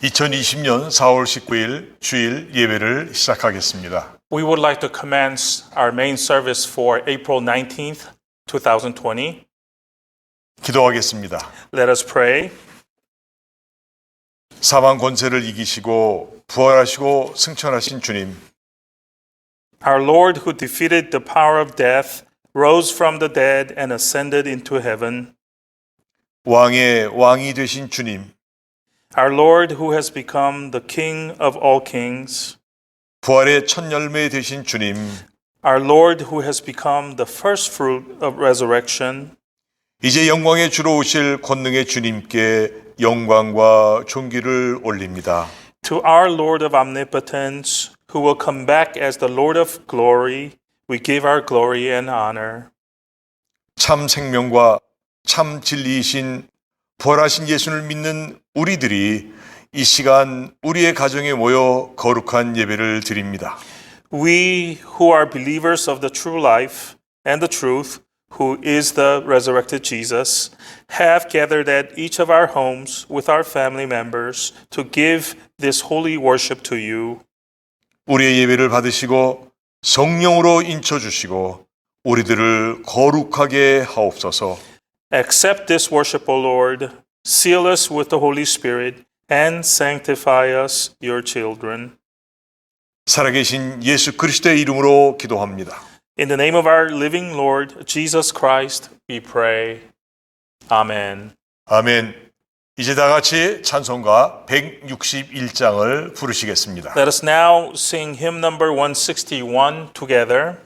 2020년 4월 19일 주일 예배를 시작하겠습니다. We would like to commence our main service for April 19th, 2020. 기도하겠습니다. Let us pray. 사망 권세를 이기시고 부활하시고 승천하신 주님, Our Lord, who defeated the power of death, rose from the dead and ascended into heaven. 왕의 왕이 되신 주님, Our Lord, who has become the King of all kings. 부활의 첫 열매 되신 주님, Our Lord, who has become the first fruit of resurrection. 이제 영광의 주로 오실 권능의 주님께 영광과 존귀를 올립니다. To our Lord of omnipotence, who will come back as the Lord of glory, we give our glory and honor. 참 생명과 참 진리이신 부활하신 예수를 믿는 우리들이 이 시간 우리의 가정에 모여 거룩한 예배를 드립니다. We who are believers of the true life and the truth, who is the resurrected Jesus, have gathered at each of our homes with our family members to give this holy worship to you. 우리의 예배를 받으시고 성령으로 인쳐주시고 우리들을 거룩하게 하옵소서. Accept this worship, O Lord. Seal us with the Holy Spirit and sanctify us, your children. 살아계신 예수 그리스도의 이름으로 기도합니다. In the name of our living Lord, Jesus Christ, we pray. Amen. 아멘. 이제 다 같이 찬송가 161장을 부르시겠습니다. Let us now sing hymn number 161 together.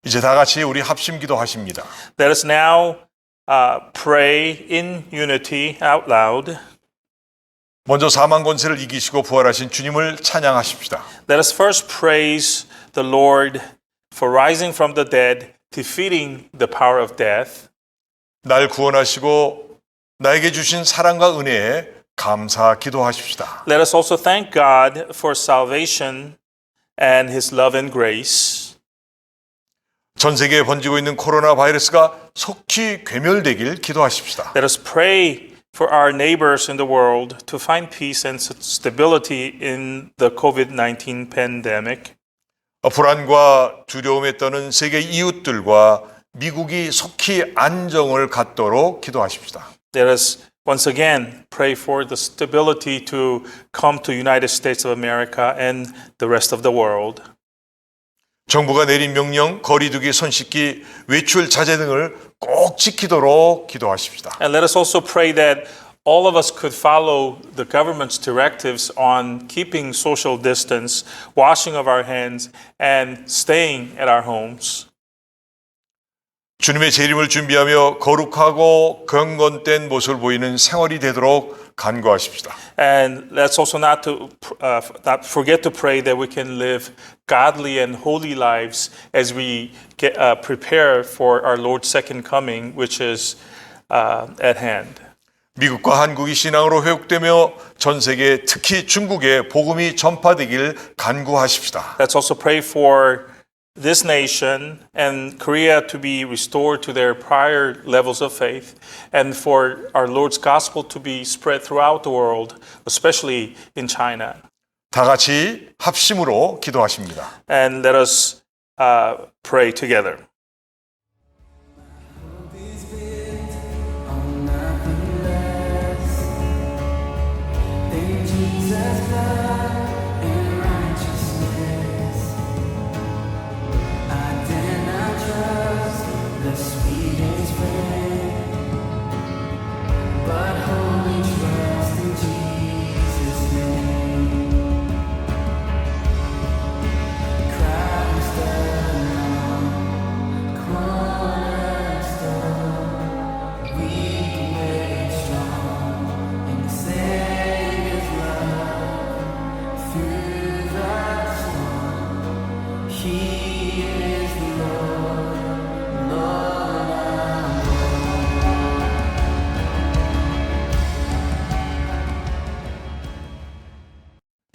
이제 다 같이 우리 합심 기도하십니다. Let us now pray in unity out loud. 먼저 사망 권세를 이기시고 부활하신 주님을 찬양하십시다. Let us first praise the Lord for rising from the dead, defeating the power of death. 날 구원하시고 나에게 주신 사랑과 은혜에 감사 기도하십시다. Let us also thank God for salvation and his love and grace. 전 세계에 번지고 있는 코로나 바이러스가 속히 괴멸되길 기도하십시다. Let us pray for our neighbors in the world to find peace and stability in the COVID-19 pandemic. 불안과 두려움에 떠는 세계 이웃들과 미국이 속히 안정을 갖도록 기도하십시다. Let us once again pray for the stability to come to United States of America and the rest of the world. 정부가 내린 명령, 거리두기, 손 씻기, 외출 자제 등을 꼭 지키도록 기도하십시다. And let us also pray that all of us could follow the government's directives on keeping social distance, washing of our hands, and staying at our homes. 주님의 재림을 준비하며 거룩하고 경건된 모습을 보이는 생활이 되도록 간구하십시다. And let's also not forget to pray that we can live godly and holy lives as we prepare for our Lord's second coming, which is at hand. 미국과 한국이 신앙으로 회복되며 전 세계 특히 중국에 복음이 전파되길 간구하십시다. Let's also pray for this nation and Korea to be restored to their prior levels of faith, and for our Lord's gospel to be spread throughout the world, especially in China. 다 같이 합심으로 기도하십니다. And let us pray together.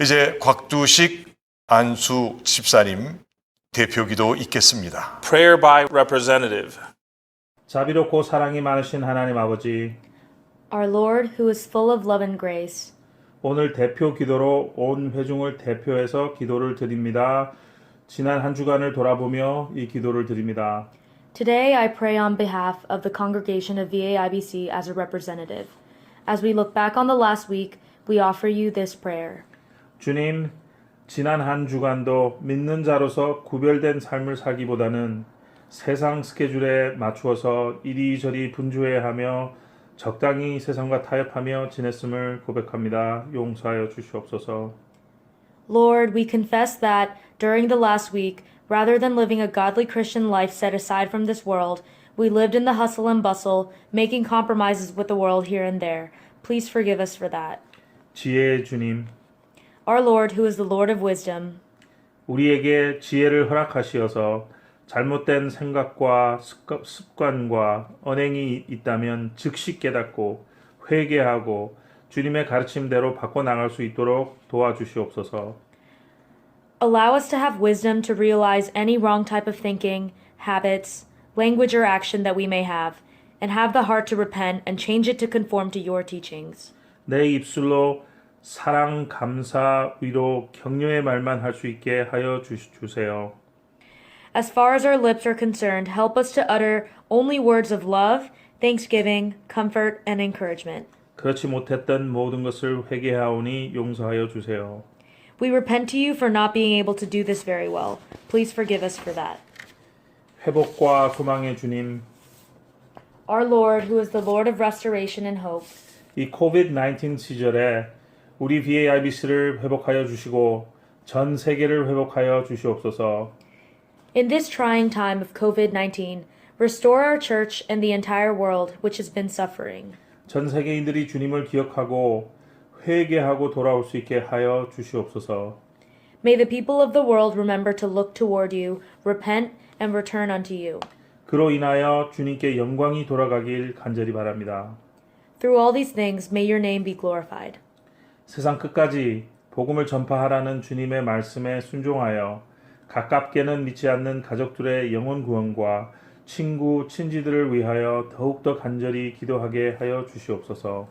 이제 곽두식 안수 집사님 대표기도 있겠습니다. Prayer by representative. 자비롭고 사랑이 많으신 하나님 아버지, Our Lord, who is full of love and grace, 오늘 대표 기도로 온 회중을 대표해서 기도를 드립니다. 지난 한 주간을 돌아보며 이 기도를 드립니다. today I pray on behalf of the congregation of VAIBC as a representative. As we look back on the last week, we offer you this prayer. 주님, 지난 한 주간도 믿는 자로서 구별된 삶을 살기보다는 세상 스케줄에 맞추어서 이리저리 분주해야 하며 적당히 세상과 타협하며 지냈음을 고백합니다. 용서하여 주시옵소서. Lord, we confess that during the last week, rather than living a godly Christian life set aside from this world, we lived in the hustle and bustle, making compromises with the world here and there. Please forgive us for that. 지혜의 주님, Our Lord, who is the Lord of wisdom, 우리에게 지혜를 허락하시어서 잘못된 생각과 습관과 언행이 있다면 즉시 깨닫고 회개하고 주님의 가르침대로 바꿔나갈 수 있도록 도와주시옵소서. allow us to have wisdom to realize any wrong type of thinking, habits, language, or action that we may have, and have the heart to repent and change it to conform to your teachings. 내 입술로 사랑, 감사, 위로, 격려의 말만 할 수 있게 하여 주세요. As far as our lips are concerned, help us to utter only words of love, thanksgiving, comfort, and encouragement. 그렇지 못했던 모든 것을 회개하오니 용서하여 주세요. We repent to you for not being able to do this very well. Please forgive us for that. 회복과 소망의 주님, Our Lord, who is the Lord of restoration and hope, 이 코비드-19 시절에 우리 VAIBC를 회복하여 주시고 전 세계를 회복하여 주시옵소서. in this trying time of COVID-19, restore our church and the entire world which has been suffering. 전 세계인들이 주님을 기억하고 회개하고 돌아올 수 있게 하여 주시옵소서. May the people of the world remember to look toward you, repent, and return unto you. 그로 인하여 주님께 영광이 돌아가길 간절히 바랍니다. Through all these things, may your name be glorified. 세상 끝까지 복음을 전파하라는 주님의 말씀에 순종하여 가깝게는 믿지 않는 가족들의 영혼 구원과 친구, 친지들을 위하여 더욱더 간절히 기도하게 하여 주시옵소서.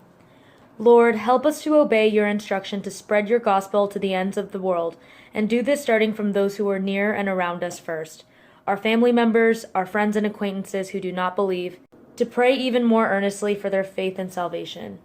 Lord, help us to obey your instruction to spread your gospel to the ends of the world, and do this starting from those who are near and around us first, our family members, our friends and acquaintances who do not believe, to pray even more earnestly for their faith and salvation.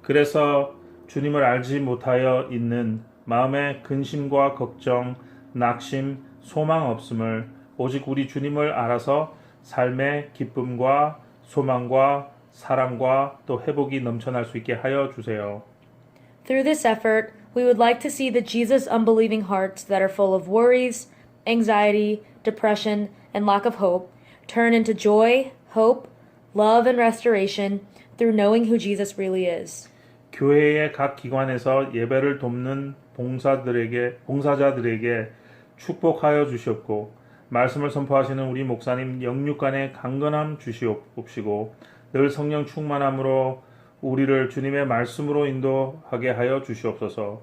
그래서 주님을 알지 못하여 있는 마음의 근심과 걱정, 낙심, 소망 없음을 오직 우리 주님을 알아서 삶의 기쁨과 소망과 사랑과 또 회복이 넘쳐날 수 있게 하여 주세요. Through this effort, we would like to see the Jesus unbelieving hearts that are full of worries, anxiety, depression, and lack of hope turn into joy, hope, love, and restoration through knowing who Jesus really is. 교회의 각 기관에서 예배를 돕는 봉사자들에게 축복하여 주시옵고 말씀을 선포하시는 우리 목사님 영육간의 강건함 주시옵시고 늘 성령 충만함으로 우리를 주님의 말씀으로 인도하게 하여 주시옵소서.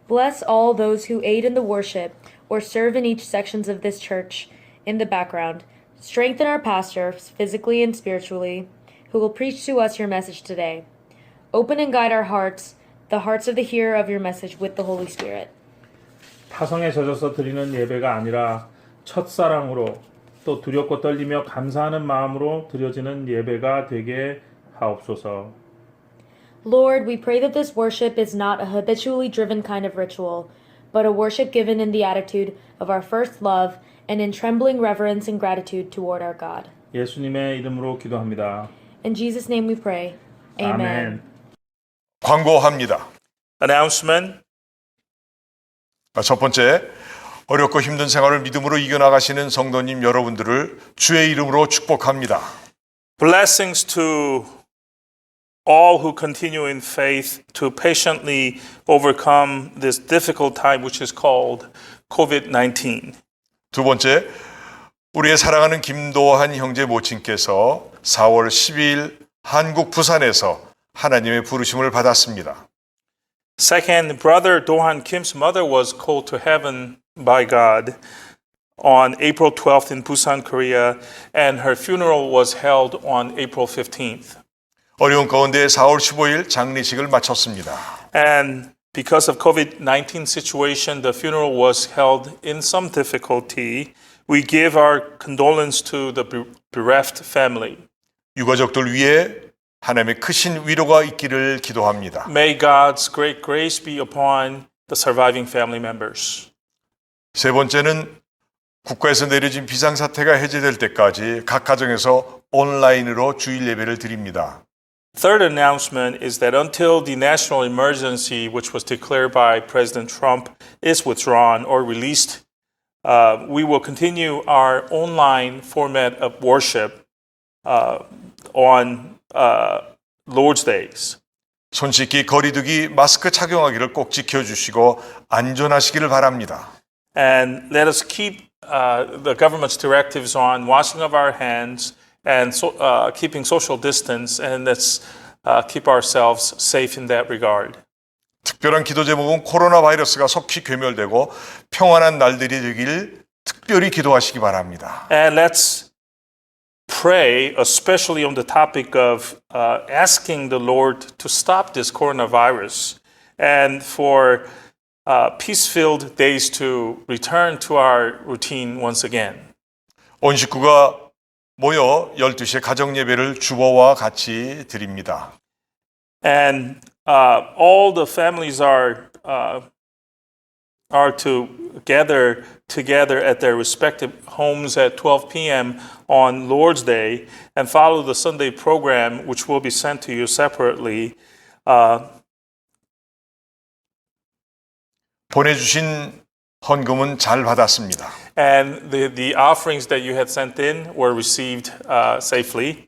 Bless all those who aid in the worship or serve in each sections of this church in the background. Strengthen our pastors physically and spiritually, who will preach to us your message today. Open and guide our hearts, the hearts of the hearer of your message with the Holy Spirit. 타성에 젖어서 드리는 예배가 아니라 첫사랑으로 또 두렵고 떨리며 감사하는 마음으로 드려지는 예배가 되게 하옵소서. Lord, we pray that this worship is not a habitually driven kind of ritual, but a worship given in the attitude of our first love and in trembling reverence and gratitude toward our God. 예수님의 이름으로 기도합니다. In Jesus' name we pray. Amen. 아멘. 광고합니다. Announcement. 첫 번째, 어렵고 힘든 생활을 믿음으로 이겨나가시는 성도님 여러분들을 주의 이름으로 축복합니다. Blessings to all who continue in faith to patiently overcome this difficult time which is called COVID-19. 두 번째, 우리의 사랑하는 김도한 형제 모친께서 4월 12일 한국 부산에서 하나님의 부르심을 받았습니다. Second, brother Dohan Kim's mother was called to heaven by God on April 12th in Busan, Korea, and her funeral was held on April 15th. 어려운 가운데 4월 15일 장례식을 마쳤습니다. And because of COVID-19 situation, the funeral was held in some difficulty. We give our condolence to the bereft family. 유가족들 위해 하나님의 크신 위로가 있기를 기도합니다. May God's great grace be upon the surviving family members. 세 번째는 국가에서 내려진 비상사태가 해제될 때까지 각 가정에서 온라인으로 주일 예배를 드립니다. Third announcement is that until the national emergency, which was declared by President Trump, is withdrawn or released, we will continue our online format of worship on Lord's Days. 손 씻기, 거리 두기, 마스크 착용하기를 꼭 지켜주시고 안전하시기를 바랍니다. And let us keep the government's directives on washing of our hands and keeping social distance, and let's keep ourselves safe in that regard. 특별한 기도 제목은 코로나 바이러스가 속히 괴멸되고 평안한 날들이 되길 특별히 기도하시기 바랍니다. And let's pray, especially on the topic of asking the Lord to stop this coronavirus and for peace-filled days to return to our routine once again. 온 식구가 모여 12시에 가정예배를 주보와 같이 드립니다. And all the families are to gather together at their respective homes at 12 p.m. on Lord's Day and follow the Sunday program, which will be sent to you separately. 보내주신 헌금은 잘 받았습니다. And the offerings that you had sent in were received safely.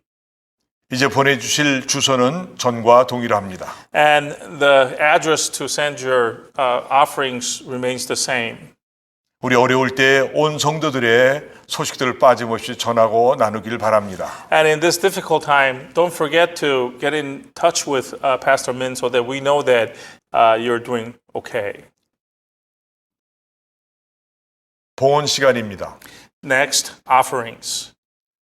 이제 보내주실 주소는 전과 동일합니다. And the address to send your offerings remains the same. 우리 어려울 때 온 성도들의 소식들을 빠짐없이 전하고 나누길 바랍니다. And in this difficult time, don't forget to get in touch with Pastor Min so that we know that you're doing okay. 봉헌 시간입니다. Next, offerings.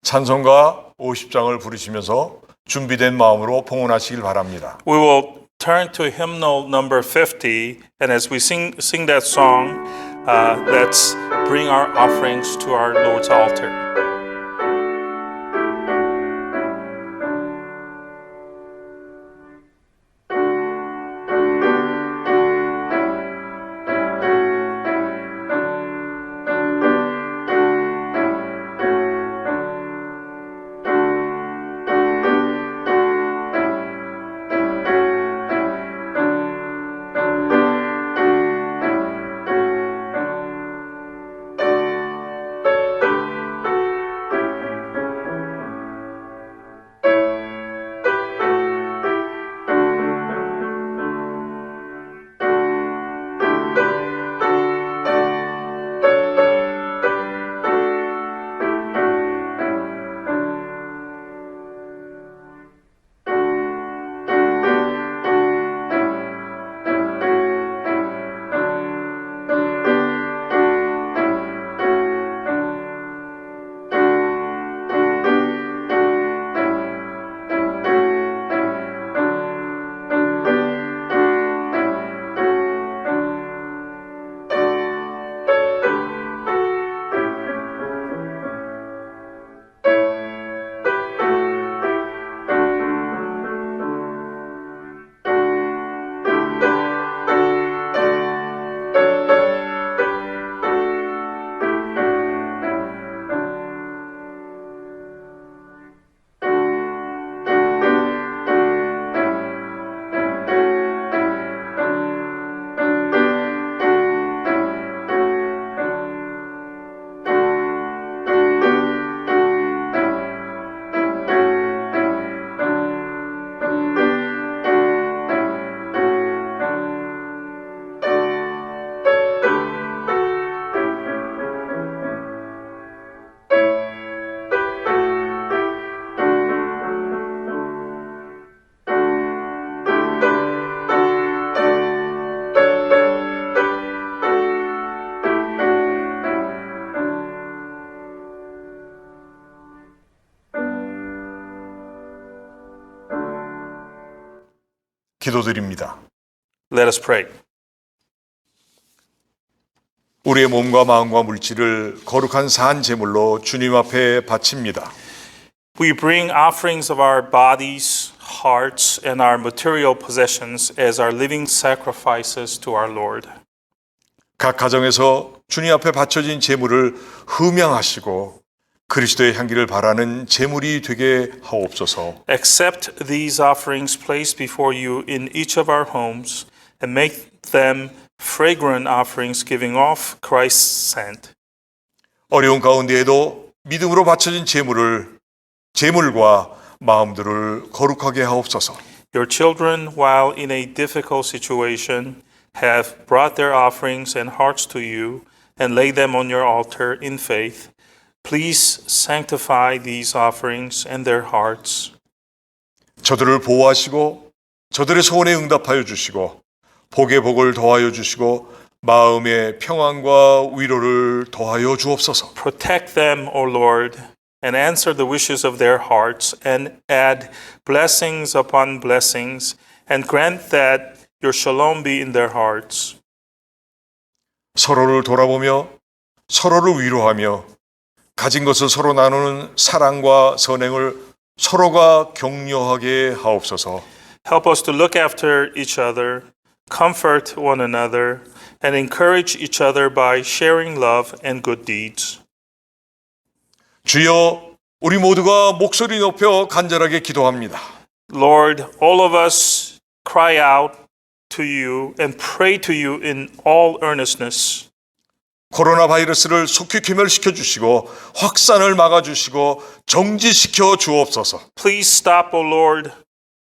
찬송가 50장을 부르시면서 준비된 마음으로 봉헌하시길 바랍니다. We will turn to hymnal number 50, and as we sing that song, let's bring our offerings to our Lord's altar. 기도드립니다. Let us pray. 우리의 몸과 마음과 물질을 거룩한 산 제물로 주님 앞에 바칩니다. We bring offerings of our bodies, hearts, and our material possessions as our living sacrifices to our Lord. 각 가정에서 주님 앞에 바쳐진 제물을 흠양하시고 그리스도의 향기를 바라는 제물이 되게 하옵소서. Accept these offerings placed before you in each of our homes and make them fragrant offerings giving off Christ's scent. 어려운 가운데에도 믿음으로 바쳐진 제물과 마음들을 거룩하게 하옵소서. Your children, while in a difficult situation, have brought their offerings and hearts to you and laid them on your altar in faith. Please sanctify these offerings and their hearts. 저들을 보호하시고 저들의 소원에 응답하여 주시고 복의 복을 더하여 주시고 마음의 평안과 위로를 더하여 주옵소서. Protect them, O Lord, and answer the wishes of their hearts, and add blessings upon blessings, and grant that your shalom be in their hearts. 서로를 돌아보며 서로를 위로하며 가진 것을 서로 나누는 사랑과 선행을 서로가 격려하게 하옵소서. Help us to look after each other, comfort one another, and encourage each other by sharing love and good deeds. 주여, 우리 모두가 목소리 높여 간절하게 기도합니다. Lord, all of us cry out to you and pray to you in all earnestness. 코로나 바이러스를 속히 괴멸시켜 주시고 확산을 막아 주시고 정지시켜 주옵소서. Please stop, O Lord,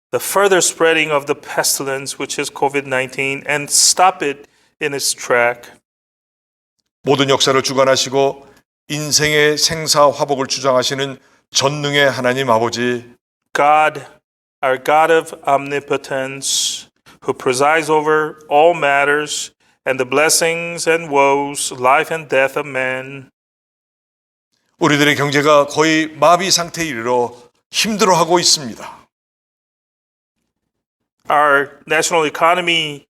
the further spreading of the pestilence, which is COVID-19, and stop it in its track. 모든 역사를 주관하시고 인생의 생사 화복을 주장하시는 전능의 하나님 아버지, God, our God of omnipotence, who presides over all matters and the blessings and woes, life and death of man. 우리들의 경제가 거의 마비 상태에 이르러 힘들어하고 있습니다. Our national economy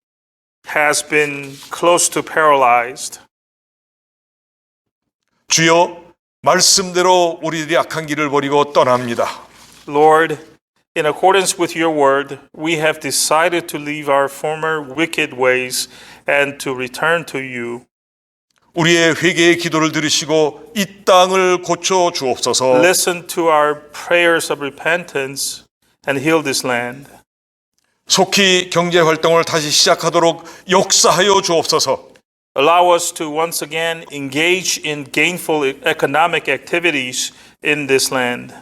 has been close to paralyzed. 주여, 말씀대로 우리들이 악한 길을 버리고 떠납니다. Lord, in accordance with your word, we have decided to leave our former wicked ways and to return to you. 우리의 회개의 기도를 들으시고 이 땅을 고쳐 주옵소서. Listen to our prayers of repentance and heal this land. 속히 경제 활동을 다시 시작하도록 역사하여 주옵소서. Allow us to once again engage in gainful economic activities in this land.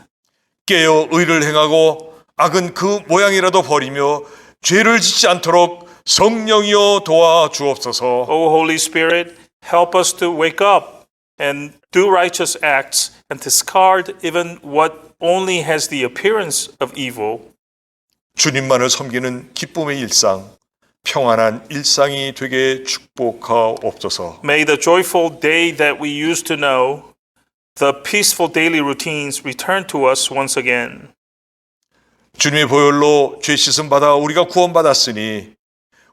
깨어 의를 행하고 악은 그 모양이라도 버리며 죄를 짓지 않도록 성령이여 도와 주옵소서. O Holy Spirit, help us to wake up and do righteous acts and discard even what only has the appearance of evil. 주님만을 섬기는 기쁨의 일상, 평안한 일상이 되게 축복하옵소서. May the joyful day that we used to know, the peaceful daily routines return to us once again. 주님의 보혈로 죄 씻음 받아 우리가 구원받았으니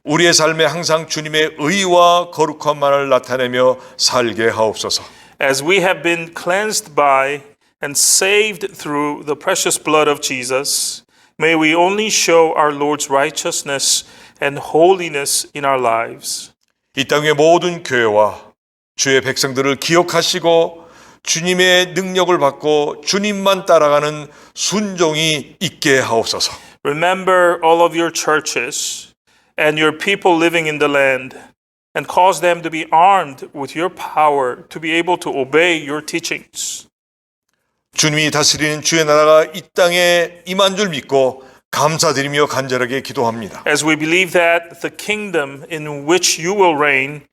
우리의 삶에 항상 주님의 의와 거룩함만을 나타내며 살게 하옵소서. As we have been cleansed by and saved through the precious blood of Jesus, may we only show our Lord's righteousness and holiness in our lives. 이 땅의 모든 교회와 주의 백성들을 기억하시고 주님의 능력을 받고 주님만 따라가는 순종이 있게 하옵소서. Remember all of your churches and your people living in the land, and cause them to be armed with your power to be able to obey your teachings. 주님이 다스리는 주의 나라가 이 땅에 임한 줄 믿고 감사드리며 간절하게 기도합니다. As we believe that the kingdom in which you will reign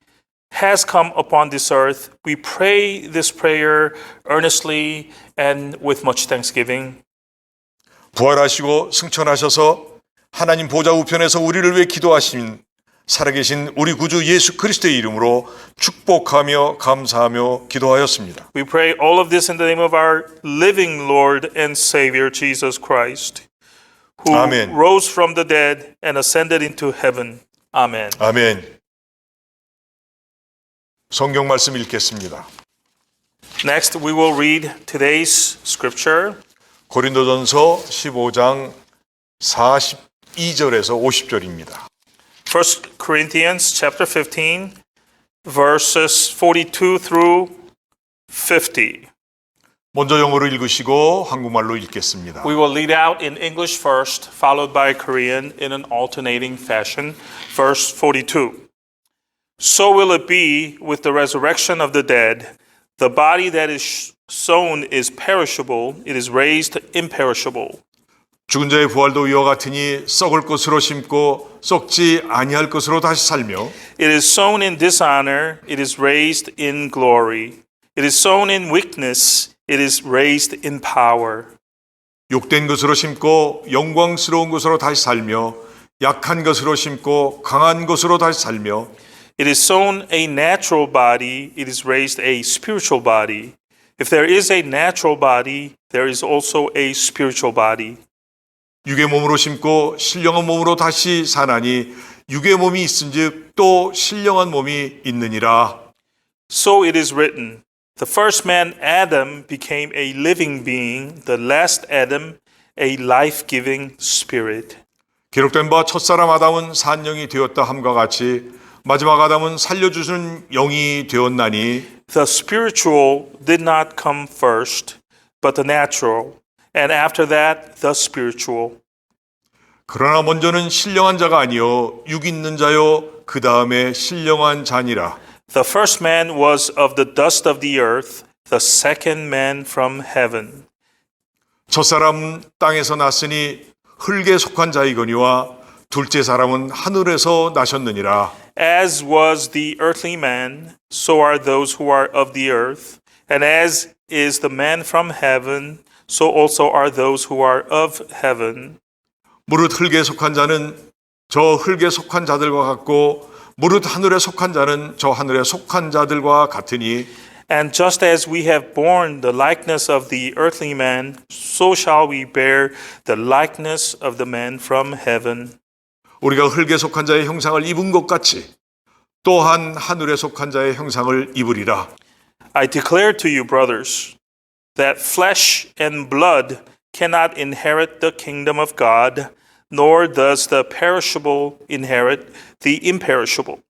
has come upon this earth, we pray this prayer earnestly and with much thanksgiving. 부활하시고 승천하셔서 하나님 보좌 우편에서 우리를 위해 기도하신 살아계신 우리 구주 예수 그리스도의 이름으로 축복하며 감사하며 기도하였습니다. We pray all of this in the name of our living Lord and Savior Jesus Christ, who Amen. rose from the dead and ascended into heaven. Amen. 아멘. 성경 말씀 읽겠습니다. Next, we will read today's scripture. 고린도전서 15장 42절에서 50절입니다. 1 Corinthians chapter 15, verses 42 through 50. 먼저 영어로 읽으시고 한국말로 읽겠습니다. We will lead out in English first, followed by Korean in an alternating fashion. Verse 42. So will it be with the resurrection of the dead. The body that is sown is perishable, it is raised imperishable. 죽은 자의 부활도 이와 같으니 썩을 것으로 심고 썩지 아니할 것으로 다시 살며 It is sown in dishonor, it is raised in glory. It is sown in weakness, it is raised in power. 욕된 것으로 심고 영광스러운 것으로 다시 살며 약한 것으로 심고 강한 것으로 다시 살며 It is sown a natural body, it is raised a spiritual body. If there is a natural body, there is also a spiritual body. 육의 몸으로 심고 신령한 몸으로 다시 사나니 육의 몸이 있은즉 또 신령한 몸이 있느니라. So it is written, the first man Adam became a living being, the last Adam a life-giving spirit. 기록된 바 첫사람 아담은 산영이 되었다 함과 같이 마지막 아담은 살려주는 영이 되었나니 The spiritual did not come first, but the natural, and after that the spiritual. 그러나 먼저는 신령한 자가 아니요 육 있는 자요 그 다음에 신령한 자니라. The first man was of the dust of the earth, the second man from heaven. 첫사람은 땅에서 났으니 흙에 속한 자이거니와 둘째 사람은 하늘에서 나셨느니라. As was the earthly man, so are those who are of the earth, and as is the man from heaven, so also are those who are of heaven. 무릇 흙에 속한 자는 저 흙에 속한 자들과 같고 무릇 하늘에 속한 자는 저 하늘에 속한 자들과 같으니 And just as we have borne the likeness of the earthly man, so shall we bear the likeness of the man from heaven. 우리가 흙에 속한 자의 형상을 입은 것 같이 또한 하늘에 속한 자의 형상을 입으리라. I declare to you, brothers, that flesh and blood cannot inherit the kingdom of God, nor does the perishable inherit the imperishable.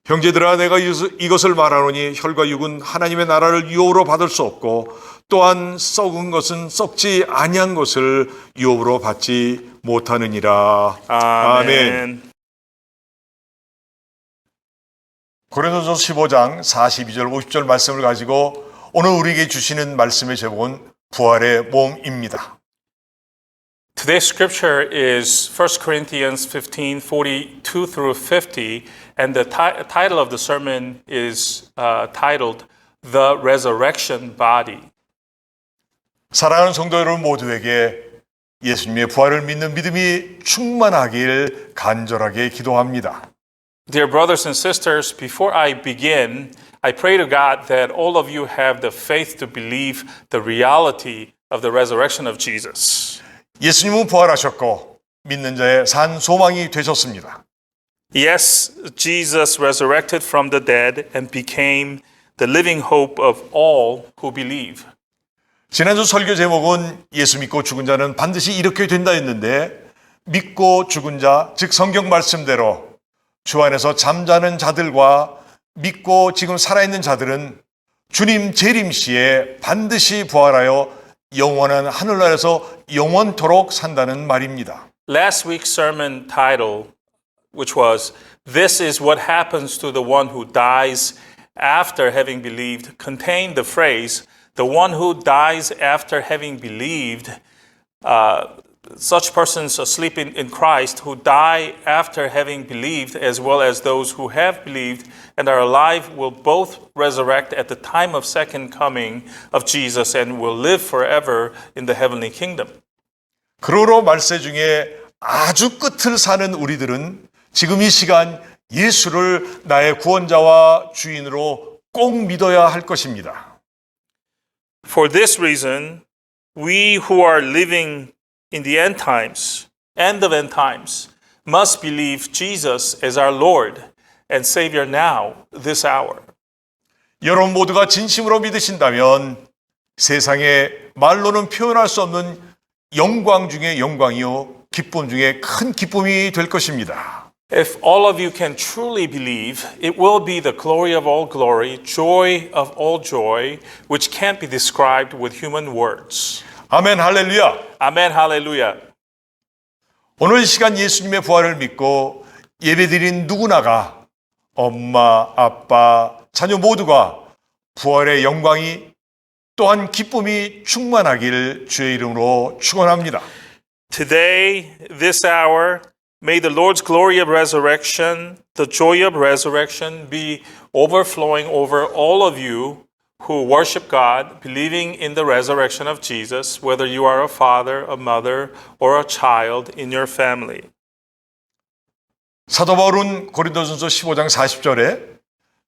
형제들아 내가 이것을 말하노니 혈과 육은 하나님의 나라를 유업으로 받을 수 없고 또한 썩은 것은 썩지 아니한 것을 유업으로 받지 못하느니라. Amen. 고린도서 15장 42절 50절 말씀을 가지고 오늘 우리에게 주시는 말씀의 제목은 부활의 몸입니다. Today's scripture is 1 Corinthians 15, 42 through 50, and the title of the sermon is titled The Resurrection Body. 사랑하는 성도 여러분 모두에게 예수님의 부활을 믿는 믿음이 충만하길 간절하게 기도합니다. Dear brothers and sisters, before I begin, I pray to God that all of you have the faith to believe the reality of the resurrection of Jesus. 예수님은 부활하셨고 믿는 자의 산 소망이 되셨습니다. Yes, Jesus resurrected from the dead and became the living hope of all who believe. 지난주 설교 제목은 예수 믿고 죽은 자는 반드시 이렇게 된다 했는데 믿고 죽은 자, 즉 성경 말씀대로 주 안에서 잠자는 자들과 믿고 지금 살아있는 자들은 주님 재림 시에 반드시 부활하여 영원한 하늘나라에서 영원토록 산다는 말입니다. Last week's sermon title, which was This is what happens to the one who dies after having believed, contained the phrase, the one who dies after having believed, such persons asleep in Christ who die after having believed, as well as those who have believed and are alive, will both resurrect at the time of second coming of Jesus and will live forever in the heavenly kingdom. 그러므로 말세 중에 아주 끝을 사는 우리들은 지금 이 시간 예수를 나의 구원자와 주인으로 꼭 믿어야 할 것입니다. For this reason, we who are living in the end times and of end times must believe Jesus as our Lord and Savior now, this hour. 여러분 모두가 진심으로 믿으신다면 세상에 말로는 표현할 수 없는 영광 중에 영광이요 기쁨 중에 큰 기쁨이 될 것입니다. If all of you can truly believe, it will be the glory of all glory, joy of all joy, which can't be described with human words. 아멘 할렐루야. Amen, hallelujah. 오늘 이 시간 예수님의 부활을 믿고 예배드린 누구나가 엄마, 아빠, 자녀 모두가 부활의 영광이 또한 기쁨이 충만하길 주의 이름으로 축원합니다. Today, this hour, may the Lord's glory of resurrection, the joy of resurrection be overflowing over all of you who worship God, believing in the resurrection of Jesus, whether you are a father, a mother, or a child in your family. 사도 바울은 고린도전서 15장 40절에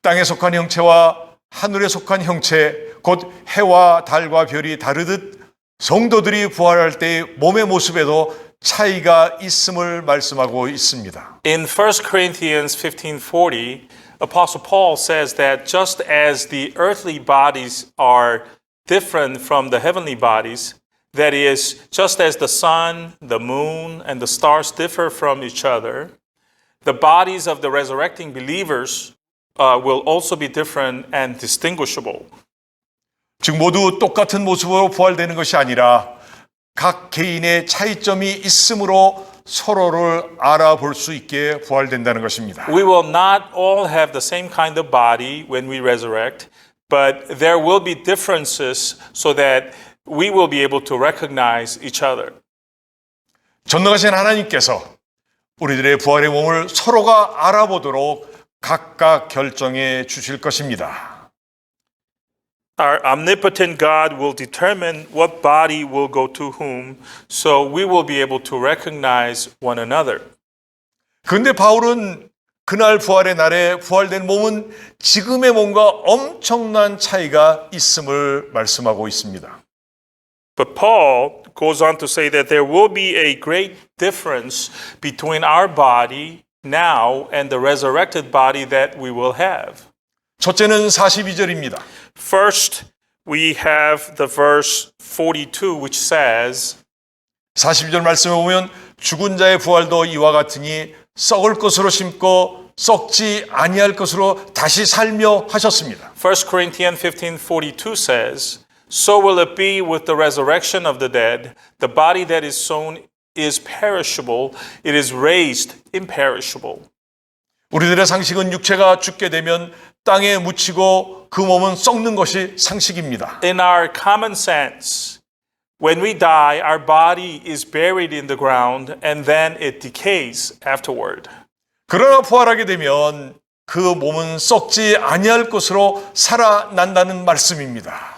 땅에 속한 형체와 하늘에 속한 형체 곧 해와 달과 별이 다르듯 성도들이 부활할 때의 몸의 모습에도 차이가 있음을 말씀하고 있습니다. In 1 Corinthians 15:40, Apostle Paul says that just as the earthly bodies are different from the heavenly bodies, that is, just as the sun, the moon, and the stars differ from each other, the bodies of the resurrecting believers will also be different and distinguishable. 즉 모두 똑같은 모습으로 부활되는 것이 아니라 각 개인의 차이점이 있으므로 서로를 알아볼 수 있게 부활된다는 것입니다. We will not all have the same kind of body when we resurrect, but there will be differences so that we will be able to recognize each other. 전능하신 하나님께서 우리들의 부활의 몸을 서로가 알아보도록 각각 결정해 주실 것입니다. Our omnipotent God will determine what body will go to whom, so we will be able to recognize one another. 그런데 바울은 그날 부활의 날에 부활된 몸은 지금의 몸과 엄청난 차이가 있음을 말씀하고 있습니다. But Paul goes on to say that there will be a great difference between our body now and the resurrected body that we will have. 첫째는 42절입니다. First, we have the verse 42, which says, 42절 말씀에 보면 죽은 자의 부활도 이와 같으니 썩을 것으로 심고 썩지 아니할 것으로 다시 살며 하셨습니다. 1 Corinthians 15:42 says, So will it be with the resurrection of the dead. The body that is sown is perishable, it is raised imperishable. 우리들의 상식은 육체가 죽게 되면 땅에 묻히고 그 몸은 썩는 것이 상식입니다. In our common sense, when we die, our body is buried in the ground and then it decays afterward. 그러나 부활하게 되면 그 몸은 썩지 아니할 것으로 살아난다는 말씀입니다.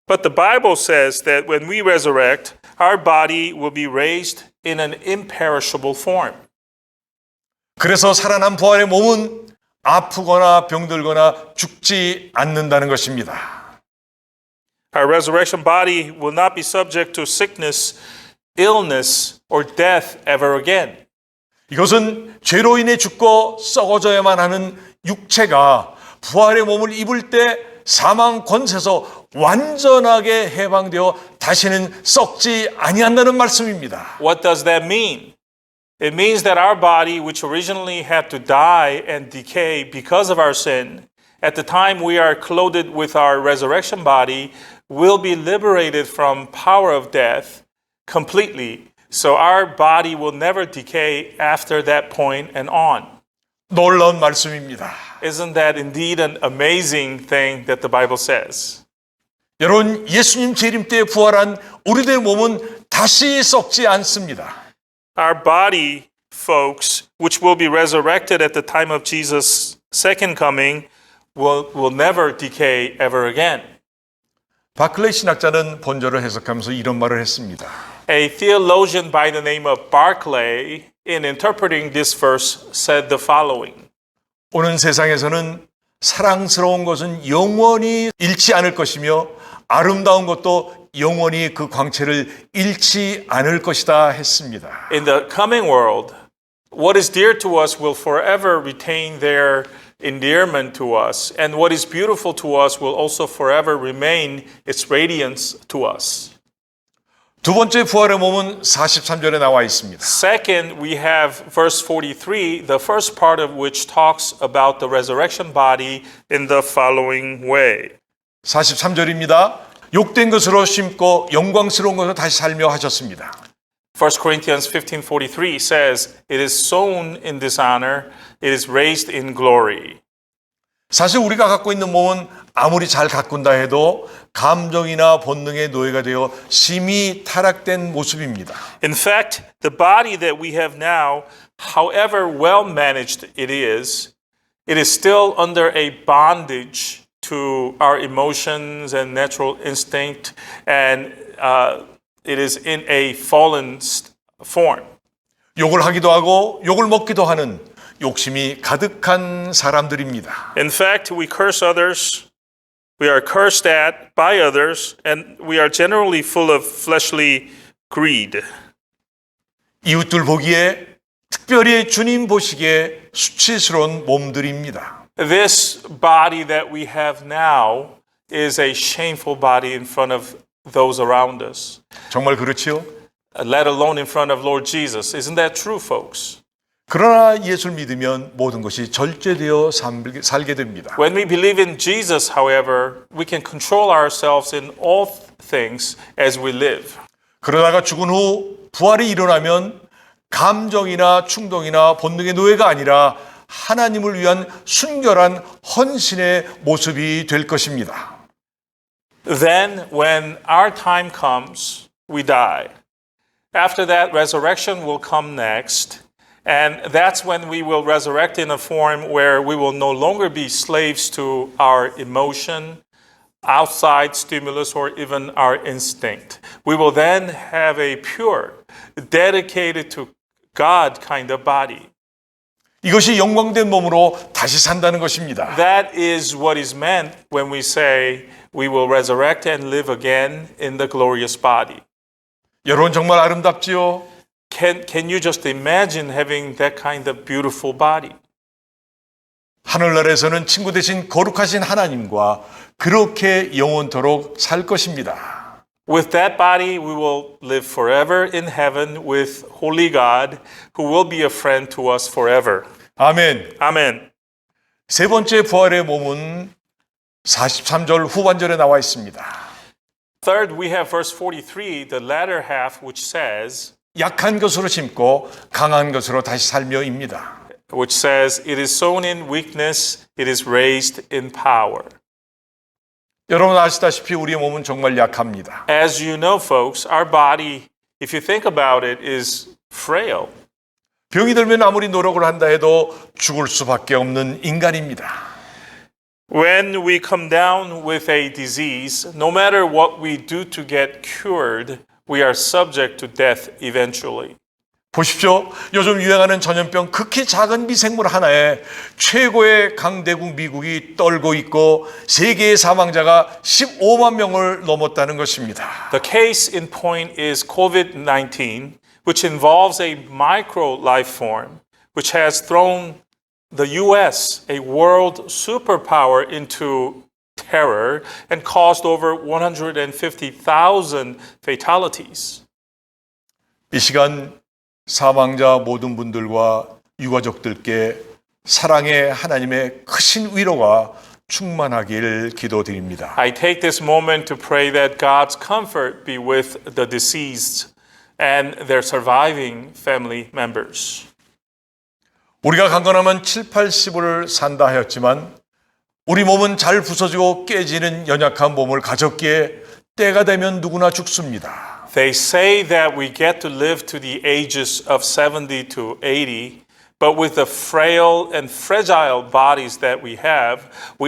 But the Bible says that when we resurrect, our body will be raised in an imperishable form. 그래서 살아난 부활의 몸은 아프거나 병들거나 죽지 않는다는 것입니다. Our resurrection body will not be subject to sickness, illness, or death ever again. 이것은 죄로 인해 죽고 썩어져야만 하는 육체가 부활의 몸을 입을 때 사망 권세에서 완전하게 해방되어 다시는 썩지 아니한다는 말씀입니다. What does that mean? It means that our body, which originally had to die and decay because of our sin, at the time we are clothed with our resurrection body, will be liberated from power of death completely. So our body will never decay after that point and on. 놀라운 말씀입니다. Isn't that indeed an amazing thing that the Bible says? 여러분, 예수님 재림 때 부활한 우리들의 몸은 다시 썩지 않습니다. Our body, folks, which will be resurrected at the time of Jesus' second coming, will never decay ever again. 바클레이 신학자는 본절을 해석하면서 이런 말을 했습니다. A theologian by the name of Barclay, in interpreting this verse, said the following. 오는 세상에서는 사랑스러운 것은 영원히 잃지 않을 것이며 아름다운 것도 영원히 그 광채를 잃지 않을 것이다 했습니다. In the coming world, what is dear to us will forever retain their endearment to us, and what is beautiful to us will also forever remain its radiance to us. 두 번째 부활의 몸은 43절에 나와 있습니다. Second, we have verse 43, the first part of which talks about the resurrection body in the following way. 43절입니다. 욕된 것으로 심고 영광스러운 것으로 다시 살며 하셨습니다. 1 Corinthians 15:43 says, "It is sown in dishonor, it is raised in glory." 사실 우리가 갖고 있는 몸은 아무리 잘 가꾼다 해도 감정이나 본능의 노예가 되어 심히 타락된 모습입니다. In fact, the body that we have now, however well managed it is still under a bondage to our emotions and natural instinct, and it is in a fallen form. 욕을 하기도 하고 욕을 먹기도 하는 욕심이 가득한 사람들입니다. In fact, we curse others, we are cursed at by others, and we are generally full of fleshly greed. 이웃들 보기에 특별히 주님 보시기에 수치스러운 몸들입니다. This body that we have now is a shameful body in front of those around us, 정말 그렇지요? let alone in front of Lord Jesus. Isn't that true, folks? 그러나 예수를 믿으면 모든 것이 절제되어 살게 됩니다. When we believe in Jesus, however, we can control ourselves in all things as we live. 그러다가 죽은 후 부활이 일어나면 감정이나 충동이나 본능의 노예가 아니라 하나님을 위한 순결한 헌신의 모습이 될 것입니다. Then, when our time comes, we die. After that, resurrection will come next. And that's when we will resurrect in a form where we will no longer be slaves to our emotion, outside stimulus, or even our instinct. We will then have a pure, dedicated to God kind of body. 이것이 영광된 몸으로 다시 산다는 것입니다. That is what is meant when we say we will resurrect and live again in the glorious body. 여러분 정말 아름답지요? Can you just imagine having that kind of beautiful body? 하늘나라에서는 친구 대신 거룩하신 하나님과 그렇게 영원토록 살 것입니다. With that body, we will live forever in heaven with holy God, who will be a friend to us forever. 아멘. Amen. 세 번째 부활의 몸은 43절 후반절에 나와 있습니다. Third, we have verse 43, the latter half, which says, 약한 것으로 심고 강한 것으로 다시 살며입니다. which says, "It is sown in weakness, it is raised in power." 여러분 아시다시피 우리의 몸은 정말 약합니다. As you know, folks, our body, if you think about it, is frail. 병이 들면 아무리 노력을 한다 해도 죽을 수밖에 없는 인간입니다. When we come down with a disease, no matter what we do to get cured, we are subject to death eventually. 보십시오. 요즘 유행하는 전염병 극히 작은 미생물 하나에 최고의 강대국 미국이 떨고 있고 세계의 사망자가 15만 명을 넘었다는 것입니다. The case in point is COVID-19, which involves a micro life form, which has thrown the US, a world superpower, into terror and caused over 150,000 fatalities. 이 시간 사망자 모든 분들과 유가족들께 사랑의 하나님의 크신 위로가 충만하길 기도드립니다. I take this moment to pray that God's comfort be with the deceased and their surviving family members. 우리가 강건하면 7, 80을 산다 하였지만 우리 몸은 잘 부서지고 깨지는 연약한 몸을 가졌기에 때가 되면 누구나 죽습니다. They say that we get to live to the ages of 70 to 80, but with the frail and fragile bodies that we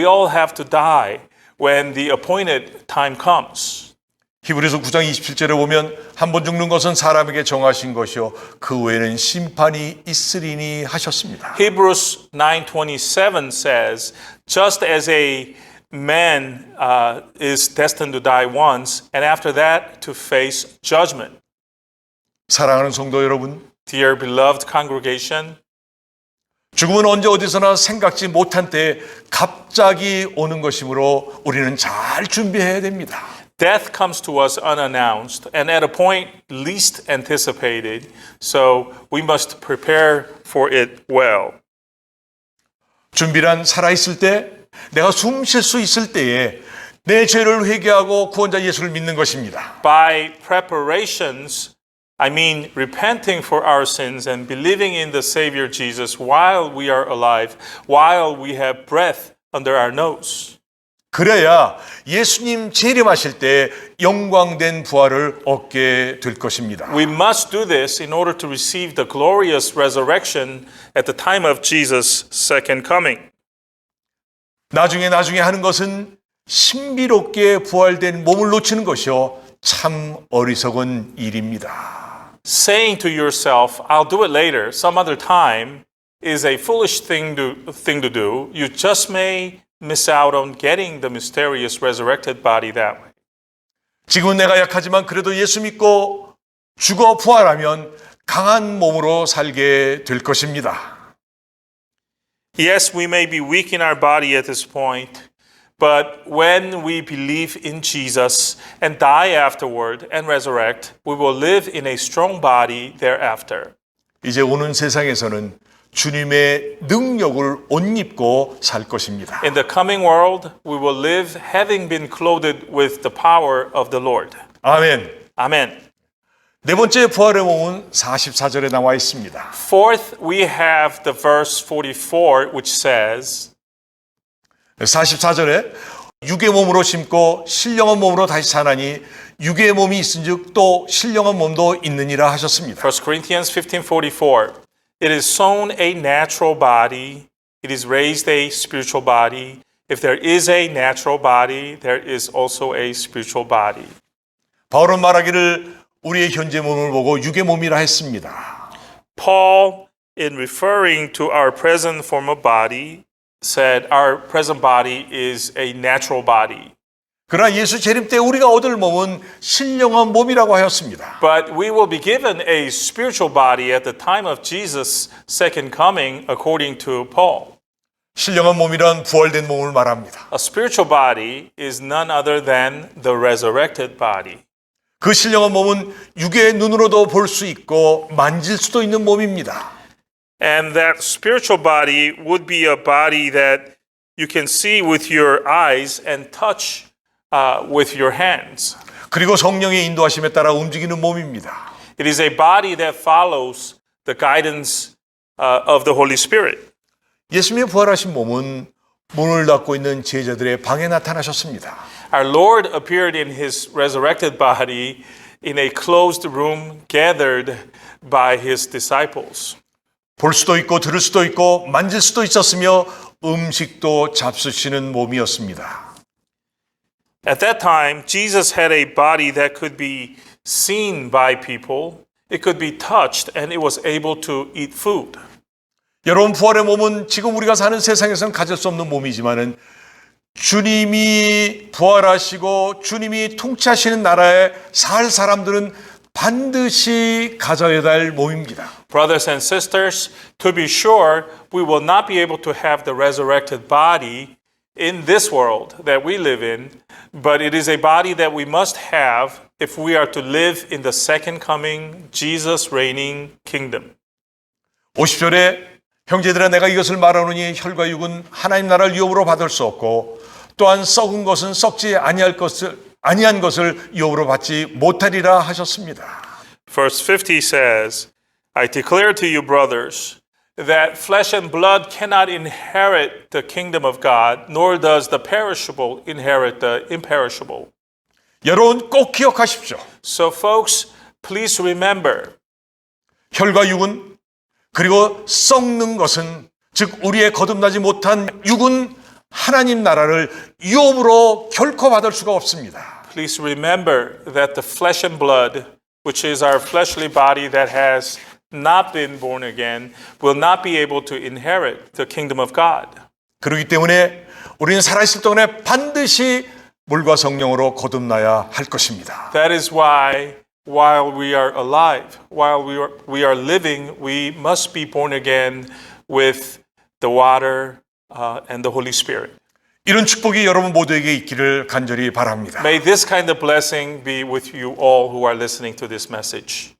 all have to die when the appointed time comes. 히브리서 9장 27절에 보면 한 번 죽는 것은 사람에게 정하신 것이요 그 외에는 심판이 있으리니 하셨습니다. Hebrews 9:27 says, just as a man is destined to die once, and after that to face judgment. 사랑하는 성도 여러분, Dear beloved congregation, 죽음은 언제 어디서나 생각지 못한 때에 갑자기 오는 것이므로 우리는 잘 준비해야 됩니다. death comes to us unannounced and at a point least anticipated, so we must prepare for it well. 준비란 살아있을 때, 내가 숨 쉴 수 있을 때에 내 죄를 회개하고 구원자 예수를 믿는 것입니다. By preparations, I mean repenting for our sins and believing in the Savior Jesus while we are alive, while we have breath under our nose. 그래야 예수님 재림하실 때 영광된 부활을 얻게 될 것입니다. We must do this in order to receive the glorious resurrection at the time of Jesus' second coming. 나중에 하는 것은 신비롭게 부활된 몸을 놓치는 것이요 참 어리석은 일입니다. Saying to yourself, I'll do it later, some other time, is a foolish thing to do. You just may miss out on getting the mysterious resurrected body that way. 지금은 내가 약하지만 그래도 예수 믿고 죽어 부활하면 강한 몸으로 살게 될 것입니다. Yes, we may be weak in our body at this point, but when we believe in Jesus and die afterward and resurrect, we will live in a strong body thereafter. 이제 오는 세상에서는 주님의 능력을 옷 입고 살 것입니다. In the coming world, we will live having been clothed with the power of the Lord. 아멘. Amen. 네 번째 부활의 몸은 44절에 나와 있습니다. Fourth, we have the verse 44, which says, 44절에 육의 몸으로 심고 신령한 몸으로 다시 사나니 육의 몸이 있은즉 또 신령한 몸도 있느니라 하셨습니다. 1 Corinthians 15:44, it is sown a natural body, it is raised a spiritual body. If there is a natural body, there is also a spiritual body. 바울은 말하기를 우리의 현재 몸을 보고 육의 몸이라 했습니다. Paul, in referring to our present form of body, said our present body is a natural body. 그러나 예수 재림 때 우리가 얻을 몸은 신령한 몸이라고 하였습니다. But we will be given a spiritual body at the time of Jesus' second coming, according to Paul. 신령한 몸이란 부활된 몸을 말합니다. A spiritual body is none other than the resurrected body. 그 신령한 몸은 육의 눈으로도 볼 수 있고 만질 수도 있는 몸입니다. And that spiritual body would be a body that you can see with your eyes and touch with your hands. 그리고 성령의 인도하심에 따라 움직이는 몸입니다. It is a body that follows the guidance of the Holy Spirit. 예수님의 부활하신 몸은 문을 닫고 있는 제자들의 방에 나타나셨습니다. Our Lord appeared in his resurrected body in a closed room gathered by his disciples. 볼 수도 있고 들을 수도 있고 만질 수도 있었으며 음식도 잡수시는 몸이었습니다. At that time, Jesus had a body that could be seen by people, it could be touched, and it was able to eat food. 여러분, 부활의 몸은 지금 우리가 사는 세상에서는 가질 수 없는 몸이지만은 주님이 부활하시고 주님이 통치하시는 나라에 살 사람들은 반드시 가져야 할 몸입니다. Brothers and sisters, to be sure, we will not be able to have the resurrected body in this world that we live in, but it is a body that we must have if we are to live in the second coming, Jesus reigning kingdom. 50절에 형제들아 내가 이것을 말하노니 혈과 육은 하나님 나라를 유업으로 받을 수 없고 또한 썩은 것은 썩지 아니한 것을 유업으로 받지 못하리라 하셨습니다. Verse 50 says, I declare to you, brothers, that flesh and blood cannot inherit the kingdom of God, nor does the perishable inherit the imperishable. 여러분 꼭 기억하십시오. So folks, please remember, 혈과 육은 그리고 썩는 것은 즉 우리의 거듭나지 못한 육은 하나님 나라를 유업으로 결코 받을 수가 없습니다. please remember that the flesh and blood, which is our fleshly body that has not been born again, will not be able to inherit the kingdom of God. 그렇기 때문에 우리는 살아있을 동안에 반드시 물과 성령으로 거듭나야 할 것입니다. That is why, while we are alive, while we are living, we must be born again with the water and the Holy Spirit. 이런 축복이 여러분 모두에게 있기를 간절히 바랍니다. May this kind of blessing be with you all who are listening to this message.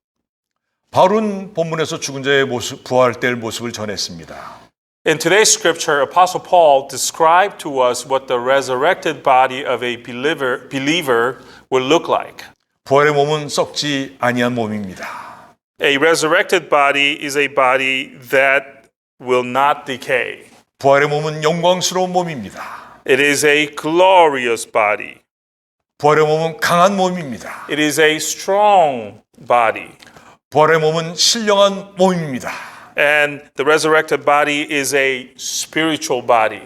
바울은 본문에서 죽은 자의 모습, 부활될 모습을 전했습니다. In today's scripture, Apostle Paul described to us what the resurrected body of a believer will look like. 부활의 몸은 썩지 아니한 몸입니다. A resurrected body is a body that will not decay. 부활의 몸은 영광스러운 몸입니다. It is a glorious body. 부활의 몸은 강한 몸입니다. It is a strong body. 부활의 몸은 신령한 몸입니다. And the resurrected body is a spiritual body.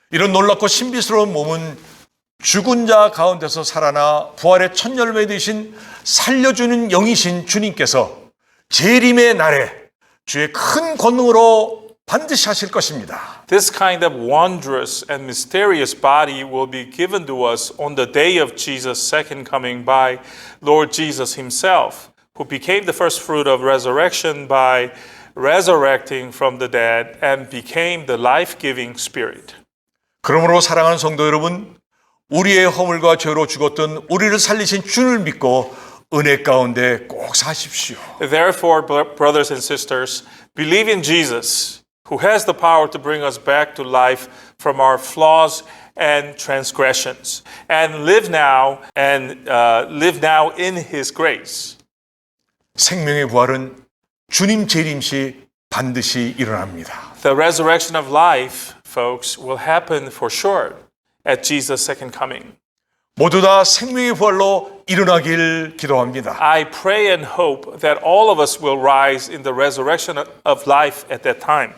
이런 놀랍고 신비스러운 몸은 죽은 자 가운데서 살아나 부활의 첫 열매 되신 살려주는 영이신 주님께서 재림의 날에 주의 큰 권능으로 반드시 하실 것입니다. This kind of wondrous and mysterious body will be given to us on the day of Jesus' second coming by Lord Jesus himself, who became the first fruit of resurrection by resurrecting from the dead and became the life-giving spirit. 그러므로 사랑하는 성도 여러분, 우리의 허물과 죄로 죽었던 우리를 살리신 주를 믿고 은혜 가운데 꼭 사십시오. Therefore, brothers and sisters, believe in Jesus, who has the power to bring us back to life from our flaws and transgressions, and live now in His grace. 생명의 부활은 주님 재림 시 반드시 일어납니다. The resurrection of life, folks, will happen for sure at Jesus' second coming. 모두 다 생명의 부활로 일어나길 기도합니다. I pray and hope that all of us will rise in the resurrection of life at that time.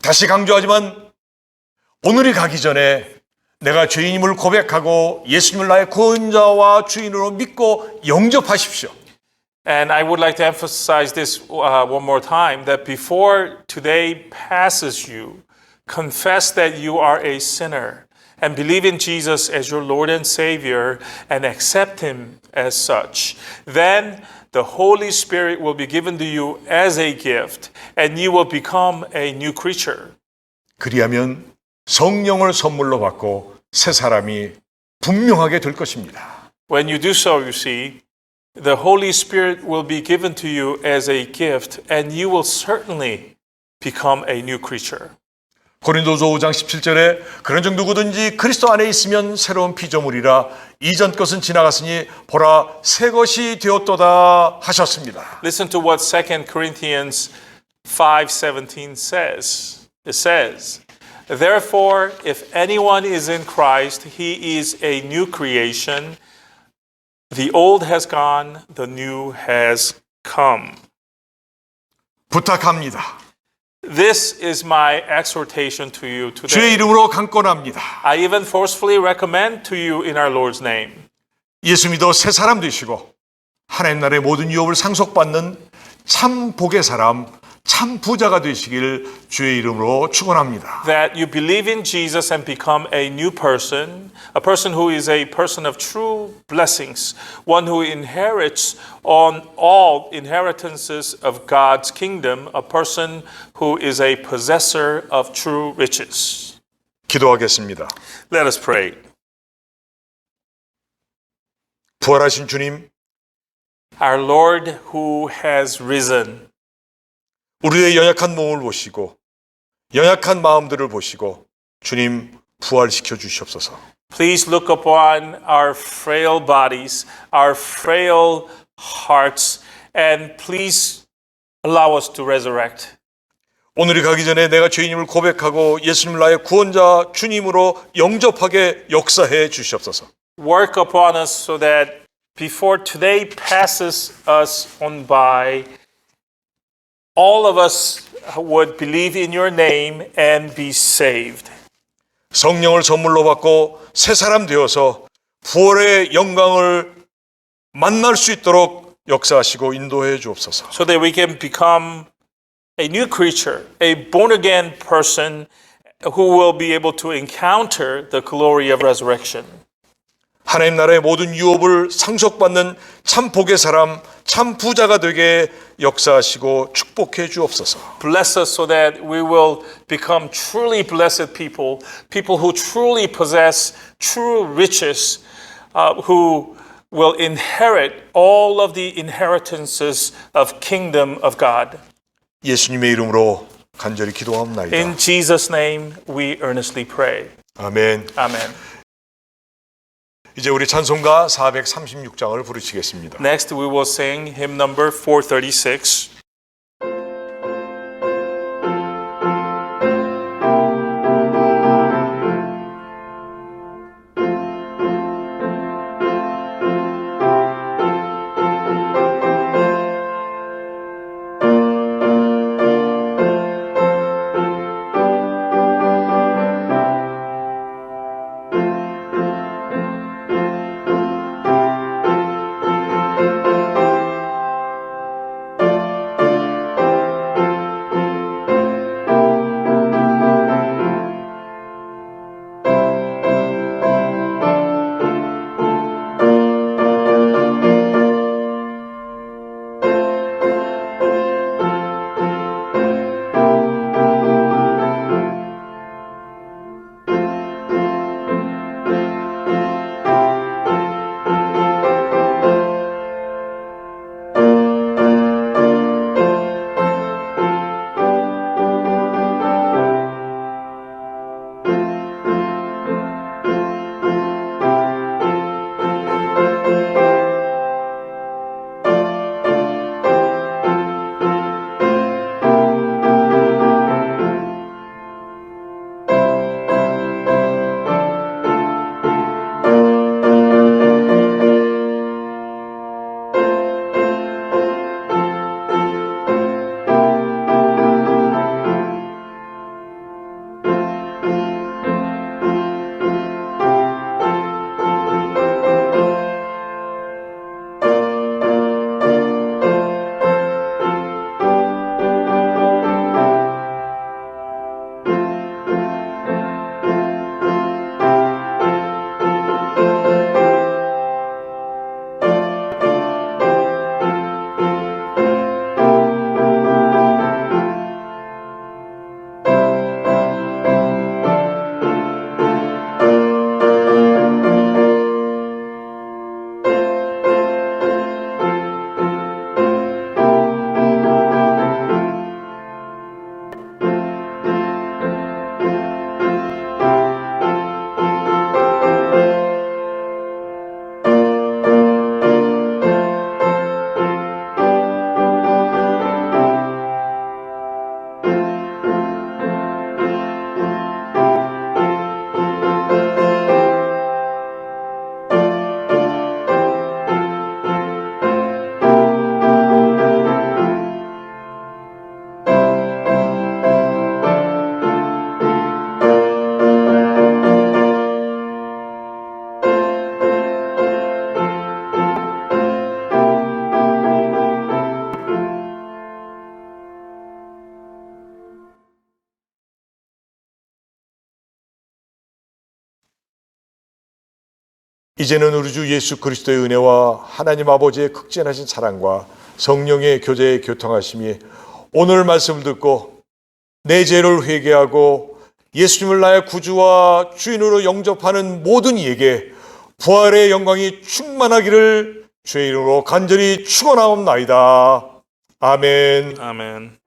다시 강조하지만 오늘이 가기 전에 내가 죄인임을 고백하고 예수님을 나의 구원자와 주인으로 믿고 영접하십시오. And I would like to emphasize this one more time, that before today passes you, confess that you are a sinner and believe in Jesus as your Lord and Savior and accept Him as such. Then the Holy Spirit will be given to you as a gift and you will become a new creature. 그리하면 성령을 선물로 받고 새 사람이 분명하게 될 것입니다. When you do so, you see, the Holy Spirit will be given to you as a gift and you will certainly become a new creature. 고린도서 5장 17절에 그런즉 누구든지 그리스도 안에 있으면 새로운 피조물이라 이전 것은 지나갔으니 보라 새 것이 되었도다 하셨습니다. Listen to what 2 Corinthians 5:17 says. It says, Therefore, if anyone is in Christ, he is a new creation. The old has gone, the new has come. 부탁합니다. This is my exhortation to you 주의 today. 이름으로 강권합니다. I even forcefully recommend to you in our Lord's name. 예수 믿어 새 사람 되시고 하나님 나라의 모든 유업을 상속받는 참 복의 사람, 참 부자가 되시길 주의 이름으로 축원합니다. That you believe in Jesus and become a new person, a person who is a person of true blessings, one who inherits on all inheritances of God's kingdom, a person who is a possessor of true riches. 기도하겠습니다. Let us pray. 부활하신 주님, Our Lord who has risen, 우리의 연약한 몸을 보시고 연약한 마음들을 보시고 주님 부활시켜 주시옵소서. please look upon our frail bodies, our frail hearts, and please allow us to resurrect. 오늘이 가기 전에 내가 죄인임을 고백하고 예수님을 나의 구원자 주님으로 영접하게 역사해 주시옵소서. Work upon us so that before today passes us on by, all of us would believe in your name and be saved. 성령을 선물로 받고 새 사람 되어서 부활의 영광을 만날 수 있도록 역사하시고 인도해 주옵소서. So that we can become a new creature, a born again person, who will be able to encounter the glory of resurrection. 하나님 나라의 모든 유업을 상속받는 참 복의 사람, 참 부자가 되게 역사하시고 축복해 주옵소서. Bless us so that we will become truly blessed people, people who truly possess true riches, who will inherit all of the inheritances of kingdom of God. 예수님의 이름으로 간절히 기도합나이다. In Jesus' name we earnestly pray. 아멘. Amen. 이제 우리 찬송가 436장을 부르시겠습니다. Next we will sing hymn number 436. 이제는 우리 주 예수 그리스도의 은혜와 하나님 아버지의 극진하신 사랑과 성령의 교제의 교통하심이 오늘 말씀을 듣고 내 죄를 회개하고 예수님을 나의 구주와 주인으로 영접하는 모든 이에게 부활의 영광이 충만하기를 주의 이름으로 간절히 축원하옵나이다. 아멘. Amen.